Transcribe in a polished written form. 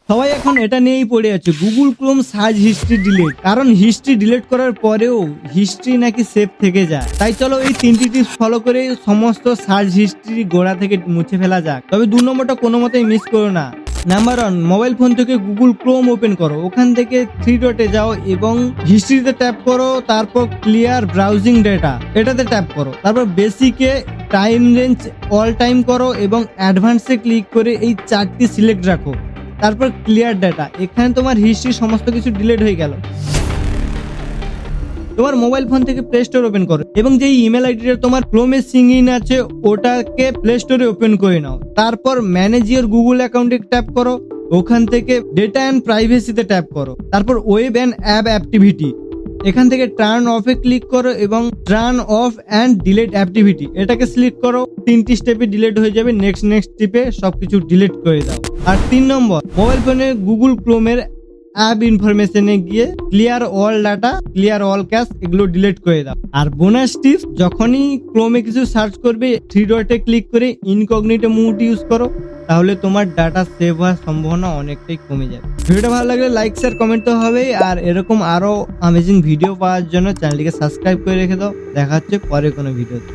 সবাই এখন এটা নিয়েই পড়ে আছে, Google Chrome search history delete. কারণ হিস্ট্রি ডিলিট করার পরেও হিস্ট্রি নাকি সেভ থেকে যায়। তাই চলো এই 3টি টিপস ফলো করে সমস্ত সার্চ হিস্ট্রি গোড়া থেকে মুছে ফেলা যাক। তবে 2 নম্বরটা কোনো মতেই মিস করো না। নাম্বার 1, মোবাইল ফোন থেকে গুগল ক্রোম ওপেন করো, ওখান থেকে 3 ডটে যাও এবং হিস্ট্রিতে ট্যাপ করো, তারপর ক্লিয়ার ব্রাউজিং ডেটা এটাতে ট্যাপ করো, তারপর বেসিকে টাইম রেঞ্জ অল টাইম করো এবং অ্যাডভান্সে ক্লিক করে এই 4টি সিলেক্ট রাখো, তারপর ক্লিয়ার ডাটা। এখানে তোমার হিস্ট্রি সমস্ত কিছু ডিলিট হয়ে গেল। তোমার মোবাইল ফোন থেকে প্লে স্টোর ওপেন করো এবং যেই ইমেল আইডিটা তোমার ক্রোমে সিং ইন আছে ওটাকে প্লে স্টোরে ওপেন করে নাও। তারপর ম্যানেজ ইওর গুগল অ্যাকাউন্টে ট্যাপ করো, ওখান থেকে ডেটা অ্যান্ড প্রাইভেসিতে ট্যাপ করো, তারপর ওয়েব অ্যান্ড অ্যাপ অ্যাক্টিভিটি এখান থেকে টার্ন অফে ক্লিক করো এবং turn off and delete activity এটাকে সিলেক্ট করো। 3টি স্টেপে ডিলিট হয়ে যাবে। নেক্সট টিপে সবকিছু ডিলিট করে দাও। আর 3 নম্বর, মোবাইল ফোনে গুগল ক্রোমের অ্যাপ ইনফরমেশনে গিয়ে clear all data, clear all cash এগুলো ডিলিট করে দাও। আর বোনাস টিপস, যখনই ক্রোমে কিছু সার্চ করবে 3 ডটে ক্লিক করে ইনকগনিটো মোড ইউজ করো, তাহলে তোমার ডাটা সেভ হওয়ার সম্ভাবনা অনেকটাই কমে যাবে। ভিডিওটা ভালো লাগলে লাইক শেয়ার কমেন্ট তো হবেই। আর এরকম আরো অ্যামেজিং ভিডিও পাওয়ার জন্য চ্যানেলটিকে সাবস্ক্রাইব করে রেখে দাও। দেখা হচ্ছে পরে কোনো ভিডিওতে।